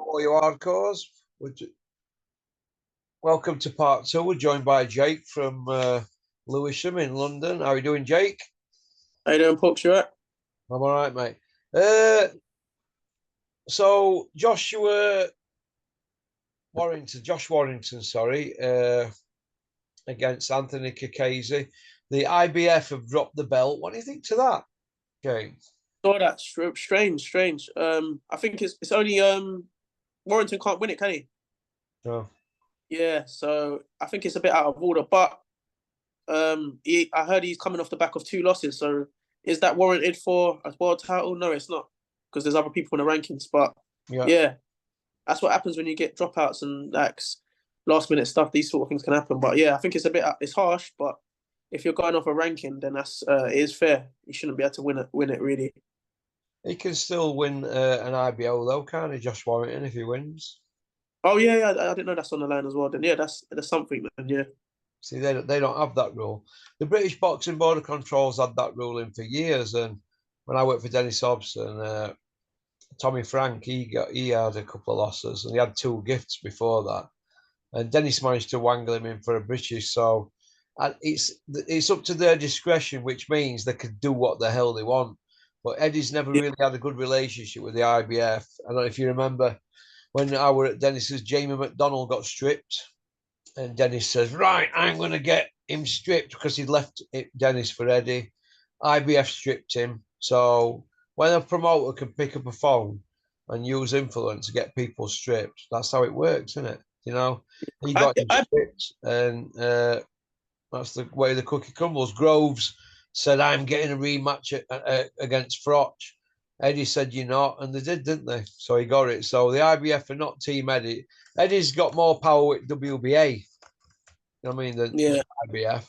all you hardcores. Welcome to part two. We're joined by Jake from Lewisham in London. How are you doing, Jake? How you doing, Pooks? You right? I'm all right, mate. So Josh Warrington, sorry, against Anthony Kakazi. The IBF have dropped the belt. What do you think to that, Jake? Saw that. Strange. I think it's only Warrington can't win it, can he? No. Yeah, so I think it's a bit out of order. But I heard he's coming off the back of 2 losses. So is that warranted for a world title? No, it's not, because there's other people in the rankings. But yeah, that's what happens when you get dropouts and like last minute stuff. These sort of things can happen. But yeah, I think it's harsh. But if you're going off a ranking, then it is fair. You shouldn't be able to win it really. He can still win an IBO though, can't he, Josh Warrington, if he wins? Oh yeah, I didn't know that's on the line as well. Then yeah, that's something. Then yeah. See, they don't have that rule. The British Boxing Board of Control's had that rule in for years. And when I worked for Dennis Hobson, Tommy Frank, he had a couple of losses, and he had 2 gifts before that. And Dennis managed to wangle him in for a British. So it's up to their discretion, which means they can do what the hell they want. But Eddie's never really had a good relationship with the IBF. I don't know if you remember when I were at Dennis's, Jamie McDonnell got stripped. And Dennis says, right, I'm going to get him stripped because he'd left Dennis for Eddie. IBF stripped him. So when a promoter can pick up a phone and use influence to get people stripped, that's how it works, isn't it? You know, he got him stripped, and that's the way the cookie crumbles. Groves said, I'm getting a rematch against Froch. Eddie said, you're not. And they did, didn't they? So he got it. So the IBF are not Team Eddie. Eddie's got more power with WBA, you know what I mean, than IBF.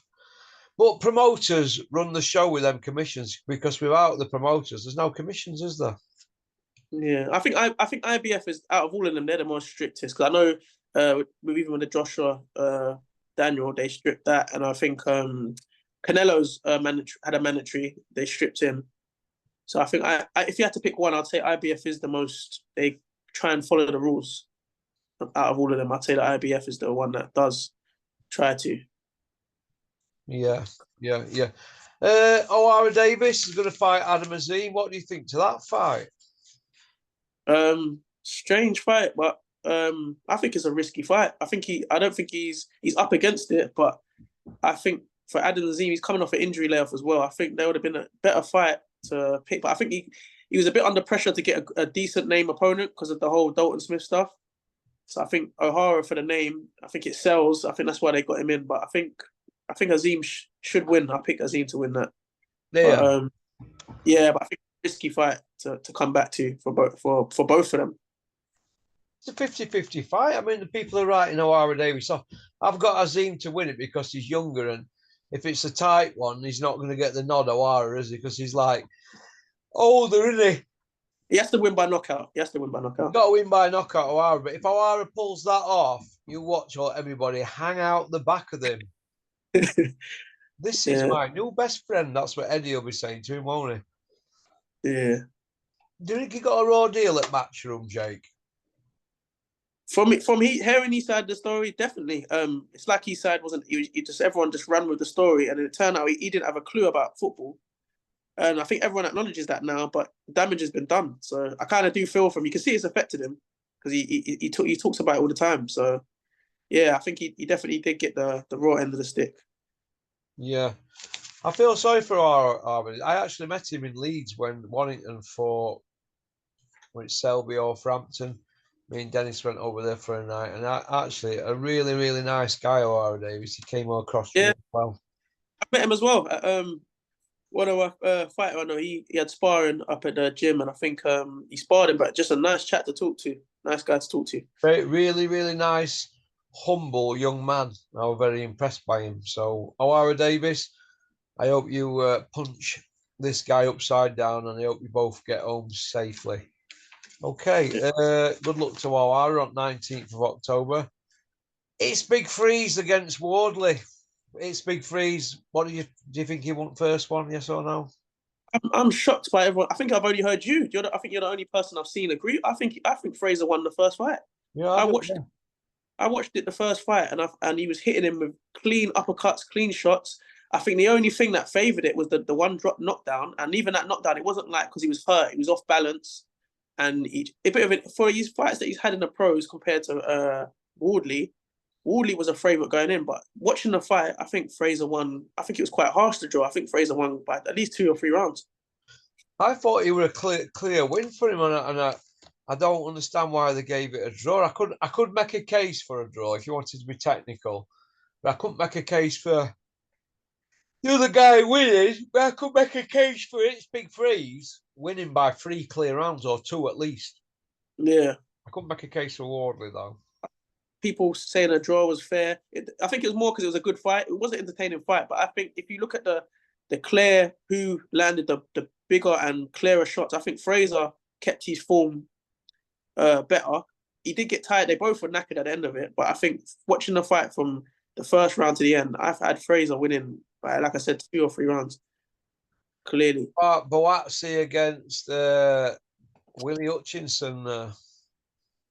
But promoters run the show with them commissions, because without the promoters, there's no commissions, is there? Yeah, I think IBF is, out of all of them, they're the most strictest. Because I know even with the Joshua Daniel, they stripped that, and I think Canelo's had a mandatory. They stripped him. So I think if you had to pick one, I'd say IBF is the most. They try and follow the rules. Out of all of them, I'd say that IBF is the one that does try to. Yeah. O'Hara Davis is going to fight Adam Azim. What do you think to that fight? Strange fight, but I think it's a risky fight. I don't think he's up against it, but I think for Adam Azim, he's coming off an injury layoff as well. I think there would have been a better fight to pick, but I think he was a bit under pressure to get a decent name opponent because of the whole Dalton Smith stuff. So I think O'Hara, for the name, I think it sells. I think that's why they got him in. But I think Azim should win. I pick Azim to win that. Yeah. But, but I think it's a risky fight to come back to for both of them. It's a 50-50 fight. I mean, the people are writing O'Hara Davis off. I've got Azim to win it because he's younger, and if it's a tight one, he's not going to get the nod, O'Hara, is he? Because he's like older, isn't he? He has to win by knockout. He's got to win by knockout, O'Hara. But if O'Hara pulls that off, you watch everybody hang out the back of him. This is my new best friend. That's what Eddie will be saying to him, won't he? Yeah. Do you think he got a raw deal at Matchroom, Jake? From hearing his side of the story, definitely. It's like his side wasn't. Everyone just ran with the story, and it turned out he didn't have a clue about football. And I think everyone acknowledges that now, but damage has been done. So I kind of do feel for him. You can see it's affected him because he talks about it all the time. So yeah, I think he definitely did get the raw end of the stick. Yeah, I feel sorry for Arvid. I actually met him in Leeds when Warrington fought with Selby or Frampton. Me and Dennis went over there for a night, and actually a really, really nice guy, O'Hara Davis. He came across really well. I met him as well. One of our fighter I know, he had sparring up at the gym, and I think he sparred him, but just a nice chat to talk to. Nice guy to talk to. Really, really nice, humble young man. I was very impressed by him. So, O'Hara Davis, I hope you punch this guy upside down, and I hope you both get home safely. Okay, good luck to O'Hara on 19th of October. It's Big Freeze against Wardley. It's Big Freeze. What do you think he won first one? Yes or no? I'm shocked by everyone. I think I've only heard you. I think you're the only person I've seen agree. I think Fraser won the first fight. Yeah, I watched it. I watched it the first fight, and he was hitting him with clean uppercuts, clean shots. I think the only thing that favoured it was the one drop knockdown, and even that knockdown, it wasn't like because he was hurt; he was off balance, and a bit of it for his fights that he's had in the pros compared to Wardley. Wardley was a favourite going in, but watching the fight, I think Fraser won. I think it was quite harsh to draw. I think Fraser won by at least 2 or 3 rounds. I thought it was a clear win for him, I don't understand why they gave it a draw. I could make a case for a draw if you wanted to be technical, but I couldn't make a case for the other guy winning. But I could make a case for its big freeze winning by 3 clear rounds or 2 at least. Yeah, I couldn't make a case for Wardley though. people saying a draw was fair. I think it was more because it was a good fight. It was an entertaining fight, but I think if you look at the clear who landed the bigger and clearer shots, I think Fraser kept his form better. He did get tired. They both were knackered at the end of it, but I think watching the fight from the first round to the end, I've had Fraser winning by, like I said, 2 or 3 rounds. Clearly. Boatsi against Willie Hutchinson.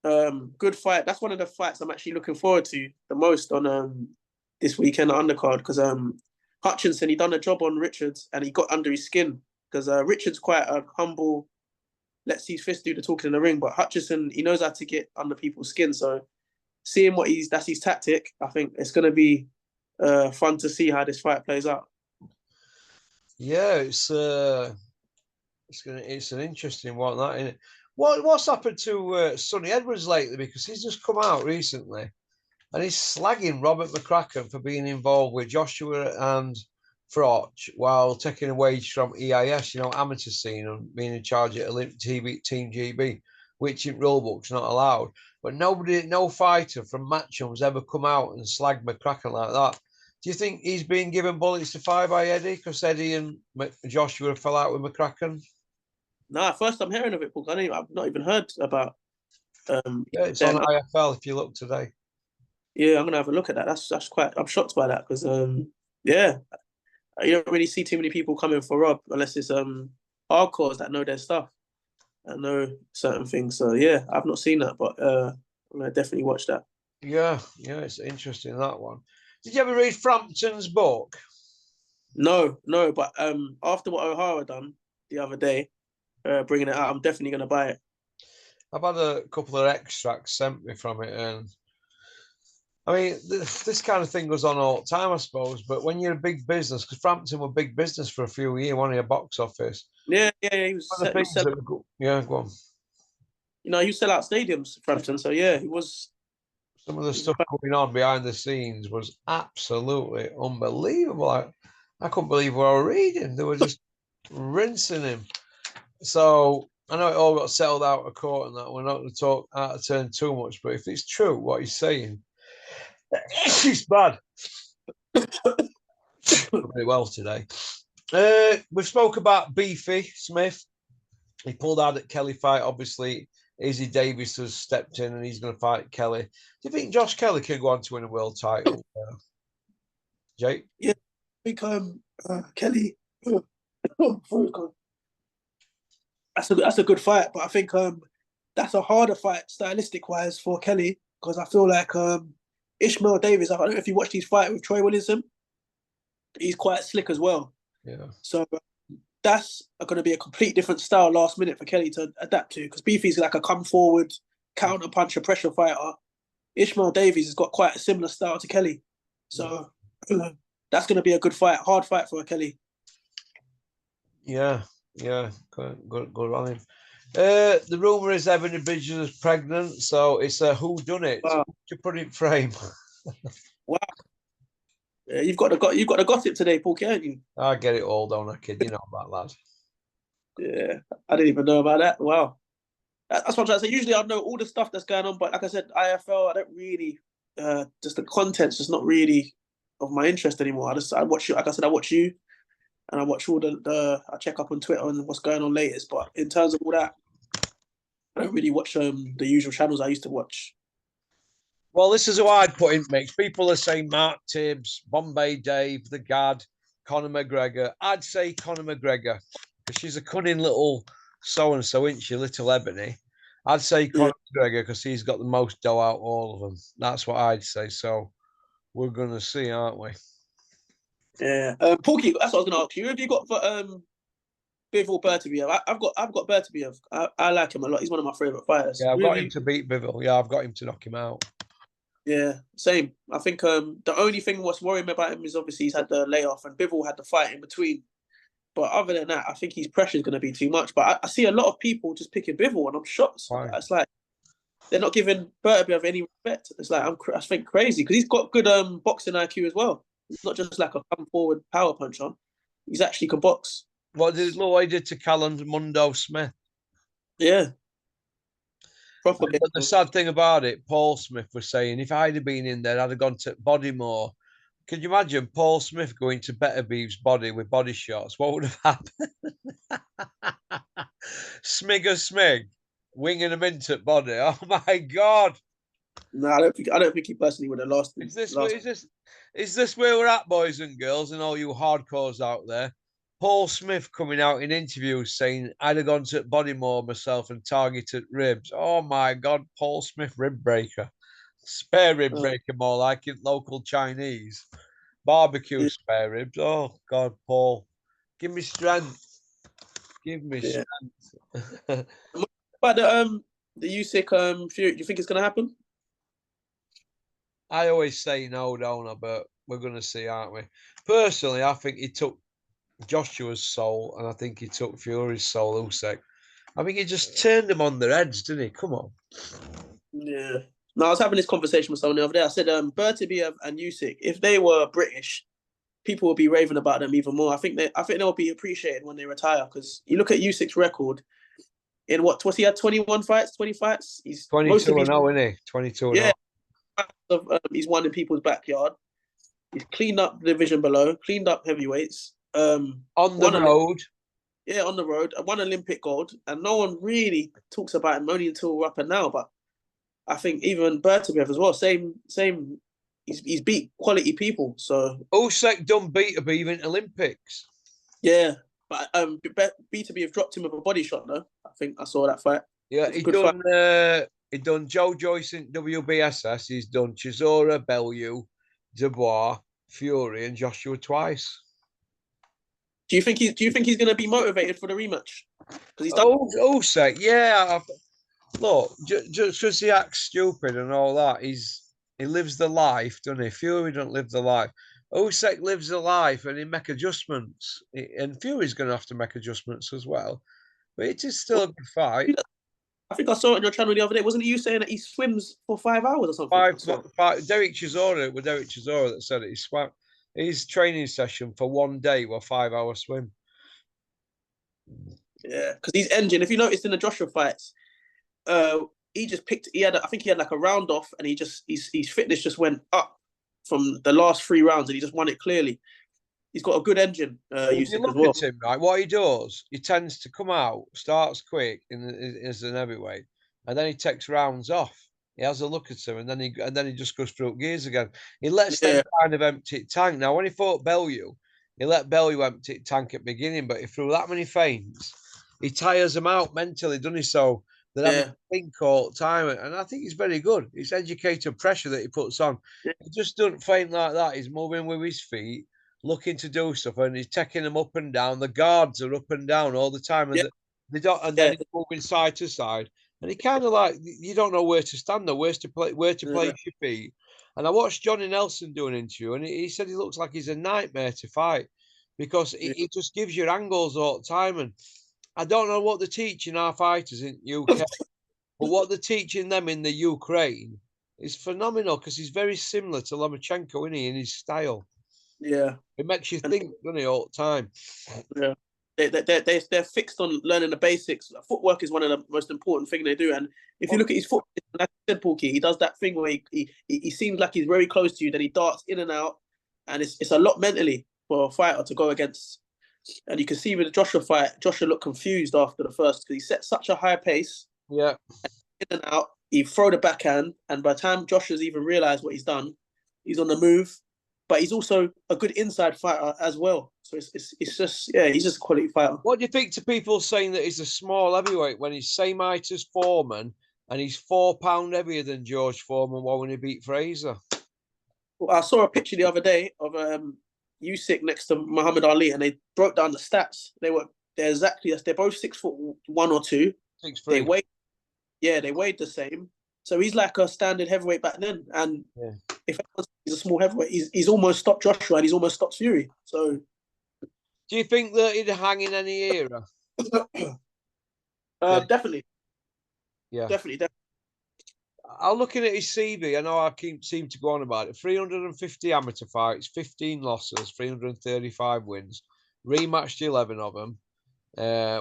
Good fight. That's one of the fights I'm actually looking forward to the most on this weekend undercard because Hutchinson, he done a job on Richards and he got under his skin because Richards quite a humble, lets his fist do the talking in the ring, but Hutchinson, he knows how to get under people's skin. So seeing that's his tactic, I think it's going to be fun to see how this fight plays out. Yeah, it's an interesting one, that, isn't it? What's happened to Sonny Edwards lately? Because he's just come out recently and he's slagging Robert McCracken for being involved with Joshua and Froch while taking a wage from EIS, amateur scene, and being in charge at Team GB, which in rulebook's not allowed. But no fighter from Matchum's ever come out and slagged McCracken like that. Do you think he's been given bullets to fire by Eddie because Eddie and Joshua fell out with McCracken? Nah, first I'm hearing of it, Paul. I've not even heard about. Yeah, it's on IFL if you look today. Yeah, I'm gonna have a look at that. That's quite. I'm shocked by that because yeah, you don't really see too many people coming for Rob unless it's hardcores that know their stuff and know certain things. So yeah, I've not seen that, but I'm gonna definitely watch that. Yeah, it's interesting, that one. Did you ever read Frampton's book? No, but after what O'Hara done the other day, bringing it out, I'm definitely gonna buy it. I've had a couple of extracts sent me from it, and I mean, this kind of thing goes on all the time, I suppose. But when you're a big business, because Frampton were big business for a few years, one of your box office. Yeah, he was. Yeah, go on. He sell out stadiums, Frampton. So yeah, he was. Some of the stuff going on behind the scenes was absolutely unbelievable. I couldn't believe what I was reading. They were just rinsing him. So I know it all got settled out of court and that. We're not going to talk out of turn too much, but if it's true what he's saying, it's bad. Very well today. We've spoke about Beefy Smith. He pulled out at Kelly fight. Obviously, Izzy Davis has stepped in and he's going to fight Kelly. Do you think Josh Kelly can go on to win a world title? Jake? Yeah, I think Kelly. That's a good fight, but I think that's a harder fight stylistic wise for Kelly because I feel like Ishmael Davis. I don't know if you watched his fight with Troy Williamson. He's quite slick as well. Yeah. So that's going to be a complete different style last minute for Kelly to adapt to because Beefy's like a come forward, counter puncher, pressure fighter. Ishmael Davies has got quite a similar style to Kelly. So that's going to be a good fight, hard fight for Kelly. Yeah, good on him. The rumor is Ebony Bridges is pregnant, so it's a who done it. Wow. To put it in frame. Wow. Yeah, you've got the gossip today, Paul, can't you? I get it all, don't I, kid? You know about that. Yeah, I didn't even know about that. Wow. That's what I'm trying to say. Usually I know all the stuff that's going on, but like I said, IFL, I don't really, just the content's just not really of my interest anymore. I watch you, like I said, I watch you, and I watch all I check up on Twitter and what's going on latest. But in terms of all that, I don't really watch the usual channels I used to watch. Well, this is who I'd put in mix. People are saying Mark Tibbs, Bombay Dave, The Gad, Conor McGregor. I'd say Conor McGregor. Because she's a cunning little so-and-so, isn't she, little Ebony? I'd say Yeah. Conor McGregor because he's got the most dough out of all of them. That's what I'd say. So we're going to see, aren't we? Yeah. Porky, that's what I was going to ask you. Who have you got for Bivol Bertobiev? I've got Bertobiev. I like him a lot. He's one of my favorite fighters. Yeah, I've Who have got him you? to beat Bivol. Yeah, I've got him to knock him out. Yeah, same. I think the only thing what's worrying me about him is obviously he's had the layoff and Bivol had the fight in between. But other than that, I think his pressure is going to be too much. But I see a lot of people just picking Bivol, and I'm shocked. Why? It's like they're not giving Bertobiev any respect. It's like I think crazy because he's got good boxing IQ as well. He's not just like a come forward power puncher. He's actually can box. What did Lloyd did to Callum Mundo Smith? Yeah, proper But the sad thing about it, Paul Smith was saying, if I'd have been in there, I'd have gone to Bodymore. Could you imagine Paul Smith going to Beterbeev's body with body shots? What would have happened? Smig, winging him into body. Oh my God! No, I don't think he personally would have lost. Is this where we're at, boys and girls, and all you hardcores out there? Paul Smith coming out in interviews saying I'd have gone to Bodymore myself and targeted ribs. Oh my God, Paul Smith rib breaker. Spare rib breaker, more like it, local Chinese. Barbecue spare ribs. Oh God, Paul. Give me strength. Give me strength. But the Usyk Fury, do you think it's gonna happen? I always say no, don't I? But we're gonna see, aren't we? Personally, I think he took Joshua's soul, and I think he took Fury's soul, Usyk. I think he just turned them on their heads, didn't he? Come on. Yeah. No, I was having this conversation with someone the other day. I said, Bertobiev and Usyk, if they were British, people would be raving about them even more. I think they'll be appreciated when they retire because you look at Usyk's record in what's he had 21 fights, 20 fights. He's 22 and 0, isn't he? 22 and 0. He's won in people's backyard. He's cleaned up the division below, cleaned up heavyweights. On the road. On the road. Won Olympic gold, and no one really talks about him only until we're up and now. But I think even Bertobiev as well, same. He's beat quality people. So Usyk done Beterbiev in Olympics. Yeah, but Beterbiev dropped him with a body shot. Though I think I saw that fight. Yeah, he done Joe Joyce in WBSS. He's done Chisora, Bellew, Dubois, Fury, and Joshua twice. Do you think he's going to be motivated for the rematch? Because he's done. Usyk, yeah. Look, just because he acts stupid and all that, he lives the life, doesn't he? Fury don't live the life. Usyk lives the life and he make adjustments. And Fury's going to have to make adjustments as well. But it is still a good fight. I think I saw it on your channel the other day. Wasn't it you saying that he swims for 5 hours or something? Derek Chisora, with Derek Chisora that said it. He swam his training session for 1 day, 5-hour swim. Yeah, because his engine, if you noticed in the Joshua fights, he just picked. I think he had like a round off, and his fitness just went up from the last 3 rounds, and he just won it clearly. He's got a good engine. If you look at him, right, what he does, he tends to come out, starts quick as an heavyweight, and then he takes rounds off. He has a look at him, and then he just goes through gears again. He lets them kind of empty tank. Now, when he fought Bellew, he let Bellew empty tank at the beginning, but he threw that many feints. He tires them out mentally, doesn't he? So they're having to think all the time, and I think he's very good. It's educated pressure that he puts on. He just doesn't feint like that. He's moving with his feet, looking to do stuff, and he's taking them up and down. The guards are up and down all the time, and they don't. And then he's moving side to side, and he kind of like you don't know where to stand or where to place your feet. And I watched Johnny Nelson do an interview, and he said he looks like he's a nightmare to fight because he just gives you angles all the time. And I don't know what they're teaching our fighters in UK, but what they're teaching them in the Ukraine is phenomenal because he's very similar to Lomachenko, isn't he, in his style? Yeah. It makes you think, doesn't it, all the time? Yeah. They're fixed on learning the basics. Footwork is one of the most important things they do. And if you look at his foot, like I said, Porky, he does that thing where he seems like he's very close to you, then he darts in and out. And it's a lot mentally for a fighter to go against. And you can see with the Joshua fight, Joshua looked confused after the first because he set such a high pace. Yeah. In and out, he throw the backhand, and by the time Joshua's even realised what he's done, he's on the move. but he's also a good inside fighter as well. So it's just he's just a quality fighter. What do you think to people saying that he's a small heavyweight when he's same height as Foreman and he's £4 heavier than George Foreman when he beat Fraser? Well, I saw a picture the other day of Usyk next to Muhammad Ali, and they broke down the stats. They're both 6'1" or 2. 6'3". They weighed the same. So he's like a standard heavyweight back then. And if he's a small heavyweight, he's almost stopped Joshua and he's almost stopped Fury. So do you think that he'd hang in any era? Definitely. Yeah. Definitely. I'm looking at his CV. I know I seem to go on about it. 350 amateur fights, 15 losses, 335 wins. Rematched 11 of them.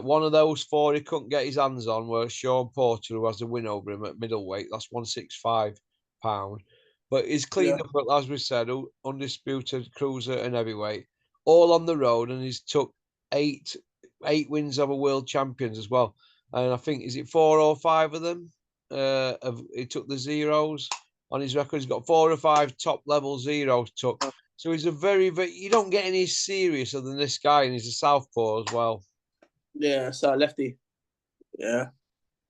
One of those 4 he couldn't get his hands on was Sean Porter, who has a win over him at middleweight. That's £165. But he's cleaned up, as we said, undisputed cruiser and heavyweight, all on the road, and he's took eight wins over world champions as well. And I think, is it 4 or 5 of them? He took the zeros on his record. He's got 4 or 5 top level zeros took. So he's a very, very, you don't get any serious other than this guy, and he's a southpaw as well. Yeah, so lefty. Yeah.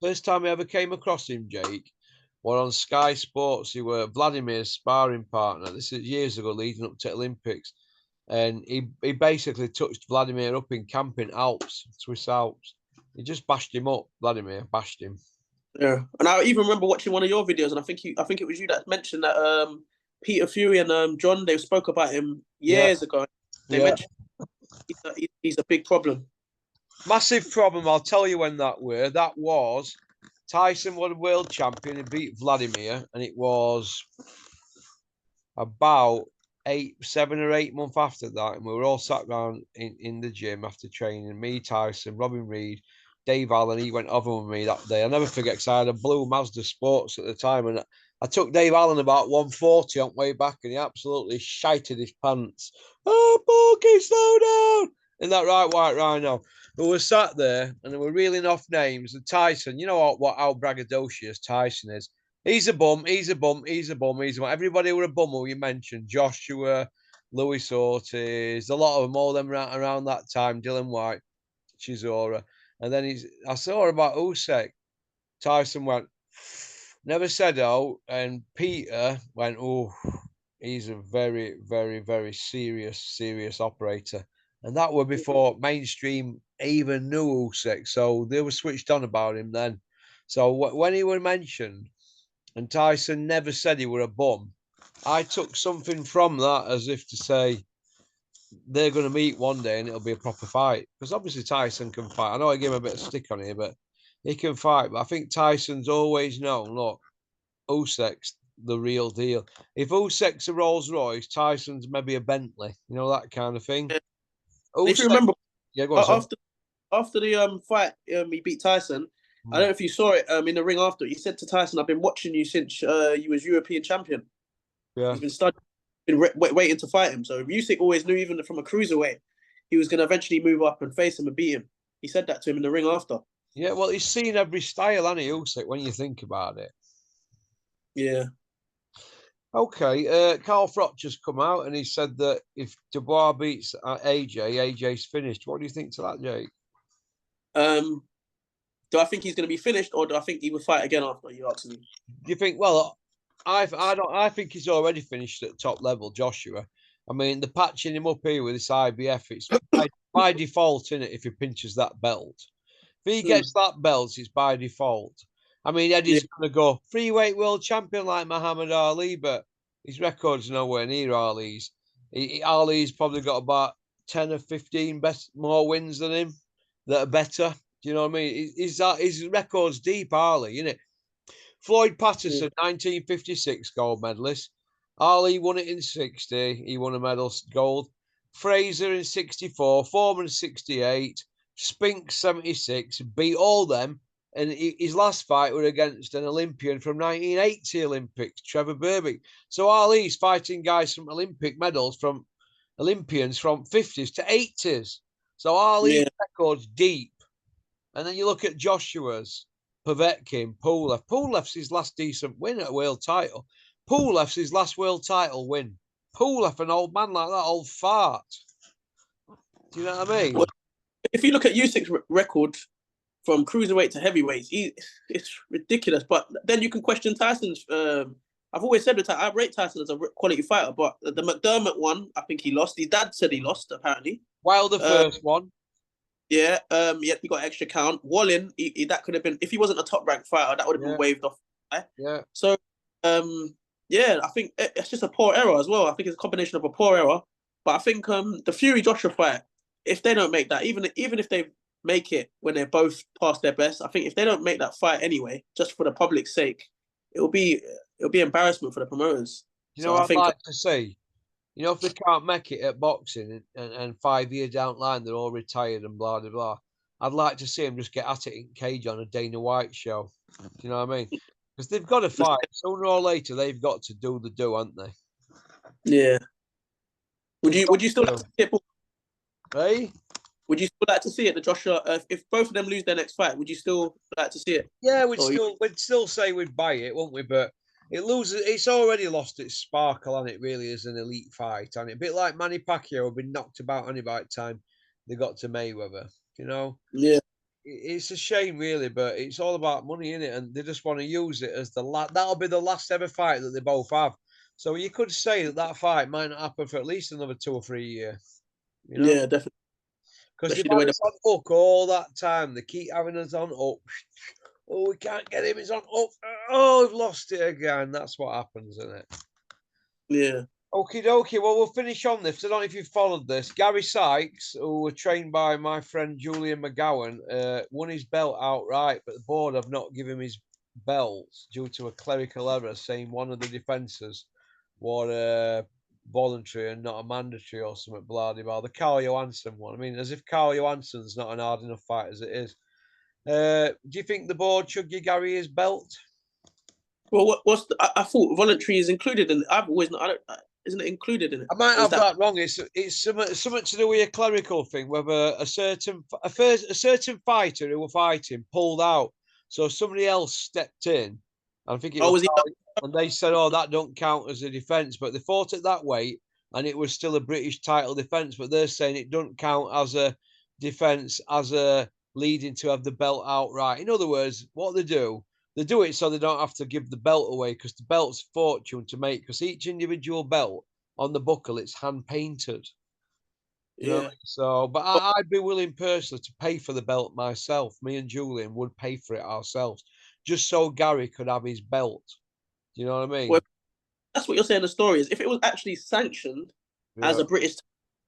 First time I ever came across him, Jake, were on Sky Sports. He were Vladimir's sparring partner. This is years ago, leading up to Olympics. And he basically touched Vladimir up in camp in Alps, Swiss Alps. He just bashed him up. Vladimir bashed him. Yeah, and I even remember watching one of your videos, and I think it was you that mentioned that Peter Fury and John, they spoke about him years ago. They mentioned he's a big problem. Massive problem. I'll tell you when that were. That was Tyson was world champion. He beat Vladimir, and it was about 7 or 8 months after that, and we were all sat around in the gym after training. Me, Tyson, Robin Reed, Dave Allen. He went over with me that day. I'll never forget, because I had a blue Mazda Sports at the time, and I took Dave Allen about 140 on the way back, and he absolutely shited his pants. Oh, Porky, slow down! In that right white rhino. But we were sat there, and they were reeling off names. And Tyson, you know how braggadocious Tyson is. He's a bum, he's a bum, he's a bum, he's a bum. Everybody were a bum who you mentioned. Joshua, Louis Ortiz, a lot of them, all them around that time. Dylan White, Chisora. And then I saw about Usyk. Tyson went, never said oh. And Peter went, oh, he's a very, very, very serious operator. And that were before mainstream even knew Usyk. So they were switched on about him then. So when he was mentioned, and Tyson never said he were a bum, I took something from that as if to say they're going to meet one day and it'll be a proper fight. Because obviously Tyson can fight. I know I give him a bit of stick on here, but he can fight. But I think Tyson's always known, look, Usyk's the real deal. If Usyk's a Rolls Royce, Tyson's maybe a Bentley, you know, that kind of thing. Yeah. Usyk, if you remember, go on, after the fight, he beat Tyson. I don't know if you saw it in the ring after. He said to Tyson, "I've been watching you since you was European champion. Yeah, he's been studying, waiting to fight him. So Usyk always knew, even from a cruiserweight, he was going to eventually move up and face him and beat him. He said that to him in the ring after. Yeah, well, he's seen every style, hasn't he, Usyk, when you think about it. Yeah. Okay, Carl Froch's come out and he said that if Dubois beats AJ's finished. What do you think to that, Jake? Do I think he's going to be finished, or do I think he will fight again after? You ask me. Do you think? Well, I think he's already finished at top level, Joshua. I mean, the patching him up here with this IBF, it's by default, isn't it? If he pinches that belt, if he gets that belt, it's by default. I mean, Eddie's going to go freeweight world champion like Muhammad Ali, but his record's nowhere near Ali's. Ali's probably got about 10 or 15 more wins than him that are better. Do you know what I mean? His record's deep, Ali, isn't it? Floyd Patterson, 1956 gold medalist. Ali won it in 60. He won a medal gold. Fraser in 64. Foreman 68. Spinks 76. Beat all them. And his last fight were against an Olympian from 1980 Olympics, Trevor Berbick. So Ali's fighting guys from Olympic medals, from Olympians from 50s to 80s. So Ali's record's deep. And then you look at Joshua's, Povetkin, Pulev. Pulev's his last decent win at a world title. Pulev's his last world title win. pull off an old man like that, old fart. Do you know what I mean? Well, if you look at Usyk's record from cruiserweight to heavyweights, it's ridiculous. But then you can question Tyson's. I've always said that I rate Tyson as a quality fighter, but the McDermott one, I think he lost. His dad said he lost, apparently. Wilder first one. Yeah, he got extra count. Wallin, that could have been, if he wasn't a top ranked fighter, that would have been waved off. Yeah. So, I think it's just a poor error as well. I think it's a combination of a poor error. But I think the Fury Joshua fight, if they don't make that, even if they make it when they're both past their best, I think if they don't make that fight anyway, just for the public's sake, it'll be embarrassment for the promoters. You know what I'd like to see? You know, if they can't make it at boxing and 5 years down the line, they're all retired and blah, blah, blah. I'd like to see them just get at it in cage on a Dana White show. Do you know what I mean? Because they've got to fight. Sooner or later, they've got to do the do, haven't they? Yeah. Would you still like to see it? Hey? Would you still like to see it, the Joshua? If both of them lose their next fight, would you still like to see it? Yeah, we'd still say we'd buy it, wouldn't we? But it loses. It's already lost its sparkle, and it really is an elite fight, and a bit like Manny Pacquiao had been knocked about any by the time they got to Mayweather. You know. Yeah. It's a shame, really, but it's all about money, isn't it? And they just want to use it as that'll be the last ever fight that they both have. So you could say that fight might not happen for at least another 2 or 3 years. You know? Yeah, definitely. Because they've had us on hook all that time. They keep having us on up. Oh, we can't get him. He's on up. Oh, we've lost it again. That's what happens, isn't it? Yeah. Okie dokie. Well, we'll finish on this. I don't know if you've followed this. Gary Sykes, who was trained by my friend Julian McGowan, won his belt outright, but the board have not given him his belt due to a clerical error, saying one of the defences was voluntary and not a mandatory or something, blah, blah, blah. The Carl Johansson one. I mean, as if Carl Johansson's not an hard enough fight as it is. Do you think the board should give Gary his belt? Well, I thought voluntary is included in. I've always not. Isn't it included in it? I might have that wrong. It's something to do with a clerical thing. Whether a certain fighter who were fighting pulled out, so somebody else stepped in. I think it was, and they said, "Oh, that don't count as a defence," but they fought it that way, and it was still a British title defence. But they're saying it don't count as a defence, as a leading to have the belt outright. In other words, what they do it so they don't have to give the belt away, because the belt's a fortune to make, because each individual belt on the buckle, it's hand painted. You know? So, but I'd be willing personally to pay for the belt myself. Me and Julian would pay for it ourselves, just so Gary could have his belt. Do you know what I mean? Well, that's what you're saying. The story is, if it was actually sanctioned as a British,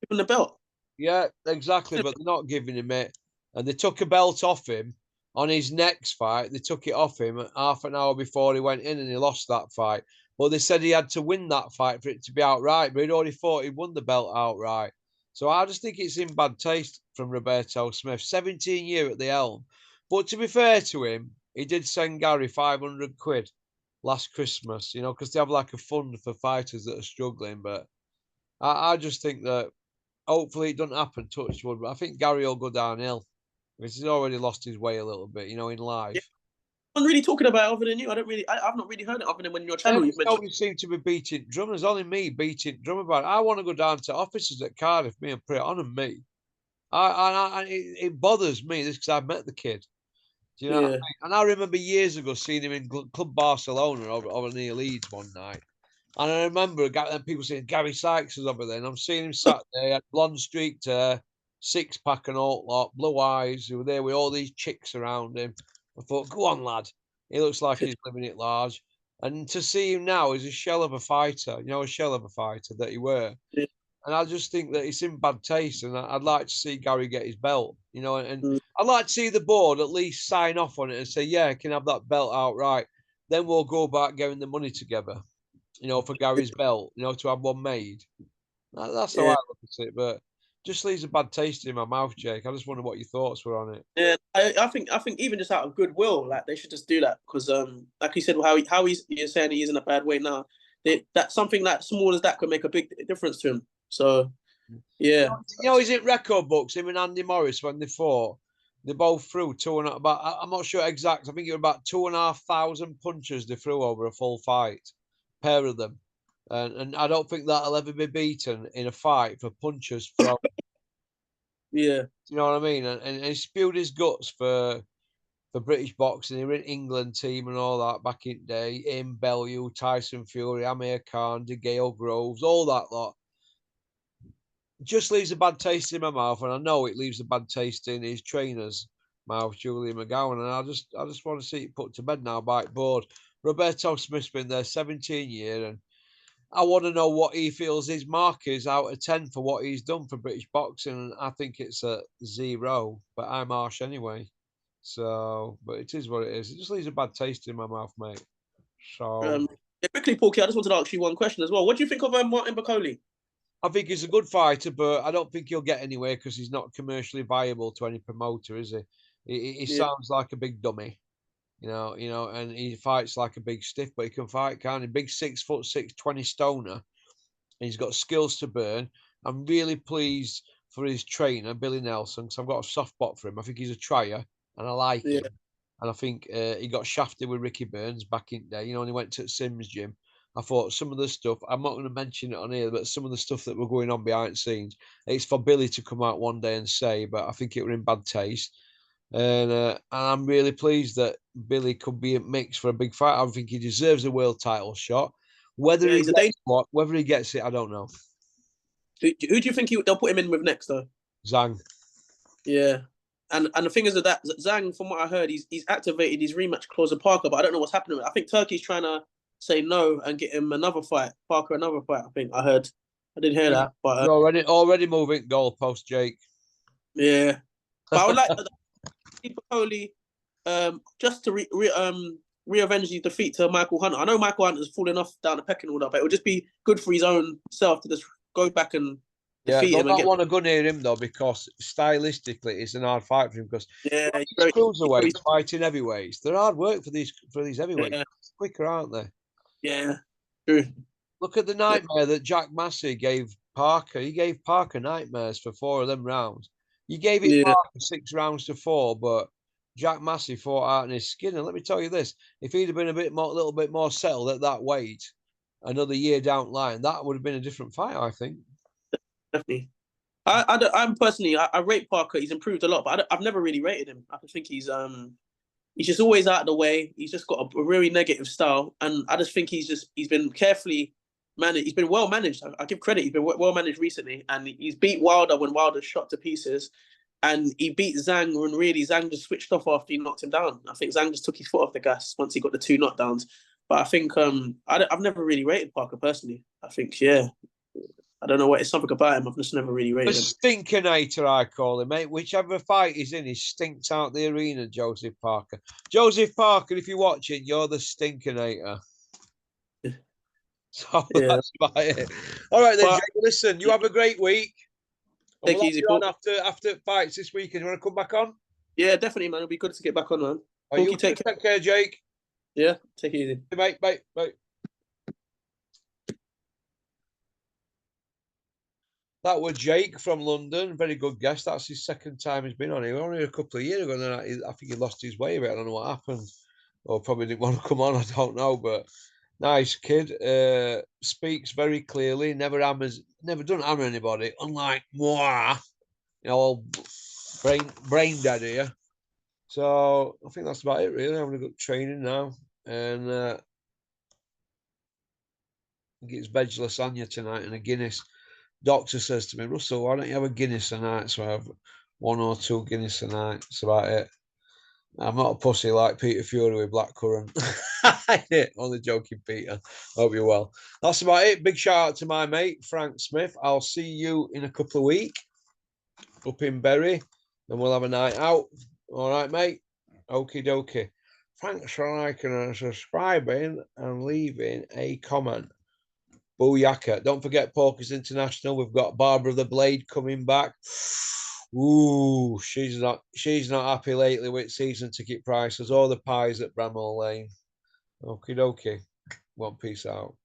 given the belt. Yeah, exactly. But they're not giving him it, and they took a belt off him on his next fight. They took it off him half an hour before he went in, and he lost that fight. But they said he had to win that fight for it to be outright. But he'd already thought he won the belt outright. So I just think it's in bad taste from Roberto Smith. 17 years at the helm. But to be fair to him, he did send Gary 500 quid last Christmas, you know, because they have like a fund for fighters that are struggling. But I just think that hopefully it doesn't happen, touch wood. But I think Gary will go downhill, because he's already lost his way a little bit, you know, in life. Yeah. I'm really talking about it other than you. I've not really heard it other than when your channel. Nobody seems to be beating drum. There's only me beating drum about it. I want to go down to offices at Cardiff, me, and put it on me. It bothers me this, because I've met the kid. Do you know what I mean? And I remember years ago seeing him in Club Barcelona over near Leeds one night. And I remember people saying Gary Sykes is over there, and I'm seeing him sat there, had blonde streaked hair, 6-pack and all lot, blue eyes, who were there with all these chicks around him. I thought, go on, lad. He looks like he's living it large. And to see him now is a shell of a fighter, you know, a shell of a fighter that he were. Yeah. And I just think that it's in bad taste, and I'd like to see Gary get his belt, you know, and I'd like to see the board at least sign off on it and say, yeah, I can have that belt outright. Then we'll go back getting the money together, you know, for Gary's belt, you know, to have one made. That's how I look at it, but just leaves a bad taste in my mouth, Jake. I just wonder what your thoughts were on it. Yeah, I think even just out of goodwill, like, they should just do that, because like you said, how you're saying he's in a bad way now. That something that small as that could make a big difference to him. So, yeah. You know, is it record books? Him and Andy Morris, when they fought, they both threw I'm not sure exact. I think it was about 2,500 punches they threw over a full fight, pair of them. and I don't think that'll ever be beaten in a fight for punches from. Yeah. You know what I mean? And he spewed his guts for British boxing. He were in England team and all that back in the day. Him, Bellew, Tyson Fury, Amir Khan, DeGale Groves, all that lot. Just leaves a bad taste in my mouth, and I know it leaves a bad taste in his trainer's mouth, Julian McGowan. And I just want to see it put to bed now by board. Roberto Smith's been there 17 years, and I want to know what he feels his mark is out of 10 for what he's done for British boxing. And I think it's a 0, but I'm harsh anyway. So, but it is what it is. It just leaves a bad taste in my mouth, mate. So, Quickly, Porky, I just wanted to ask you one question as well. What do you think of Martin Bacoli? I think he's a good fighter, but I don't think he'll get anywhere because he's not commercially viable to any promoter, is he? He Yeah, sounds like a big dummy, and he fights like a big stiff, but he can fight, can't he? Big 6'6", 20 stoner. And he's got skills to burn. I'm really pleased for his trainer, Billy Nelson, because I've got a soft spot for him. I think he's a trier, and I like yeah, him. And I think he got shafted with Ricky Burns back in the day, and he went to Sims gym. I thought some of the stuff, I'm not going to mention it on here, but some of the stuff that were going on behind the scenes, it's for Billy to come out one day and say, but I think it were in bad taste. And I'm really pleased that Billy could be a mix for a big fight. I think he deserves a world title shot. yeah. He's a danger. Whether he gets it, I don't know. Who do you think they'll put him in with next, though? Zhang. Yeah. And the thing is that Zhang, from what I heard, he's activated his rematch clause with Parker, but I don't know what's happening. I think Turkey's trying to say no and get him another fight, Parker another fight. I think I heard. I didn't hear that, but Already moving goalpost, Jake. yeah. But I would like Poli, just to reavenge his defeat to Michael Hunter. I know Michael Hunter's fallen off down the pecking order, but it would just be good for his own self to just go back and defeat him. I don't want to go near him though, because stylistically it's an hard fight for him. Because he's cruiserweights fighting heavyweights, they're hard work for these heavyweights. Yeah. Quicker, aren't they? Yeah, true. Look at the nightmare that Jack Massey gave Parker. He gave Parker nightmares for 4 of them rounds. You gave it Parker 6 rounds to 4, but Jack Massey fought out in his skin. And let me tell you this: if he'd have been a little bit more settled at that weight, another year down the line, that would have been a different fight, I think. Definitely. I'm personally, I rate Parker. He's improved a lot, but I've never really rated him. I think he's just always out of the way. He's just got a really negative style, and I just think he's been carefully managed. He's been well managed. I give credit. He's been well managed recently, and he's beat Wilder when Wilder shot to pieces, and he beat Zhang when really Zhang just switched off after he knocked him down. I think Zhang just took his foot off the gas once he got the 2 knockdowns. But I think I've never really rated Parker personally. I think I don't know what it's something about him. I've just never really rated him. Stinkinator, I call him, mate. Whichever fight he's in, he stinks out the arena, Joseph Parker. Joseph Parker, if you're watching, you're the Stinkinator. So that's about it. All right, then, Jake, listen, you have a great week. Take it easy, Paul. After fights this weekend. You want to come back on? Yeah, definitely, man. It'll be good to get back on, man. You take care, Jake. Yeah, take it easy. Mate, bye. That was Jake from London. Very good guest. That's his second time he's been on here. Only a couple of years ago, then I think he lost his way a bit. I don't know what happened. Or probably didn't want to come on. I don't know. But nice kid. Speaks very clearly. Never done hammer anybody. Unlike moi, all brain dead here. So I think that's about it, really. I'm going to go training now. And get his veg lasagna tonight and a Guinness. Doctor says to me, Russell, why don't you have a Guinness a night? So I have 1 or 2 Guinness a night. That's about it. I'm not a pussy like Peter Fury with blackcurrant. Only joking, Peter. Hope you're well. That's about it. Big shout out to my mate, Frank Smith. I'll see you in a couple of weeks up in Bury, and we'll have a night out. All right, mate? Okie dokie. Thanks for liking and subscribing and leaving a comment. Booyaka. Don't forget Porkers International. We've got Barbara the Blade coming back. Ooh, she's not happy lately with season ticket prices or the pies at Bramall Lane. Okie dokie. Well, peace out.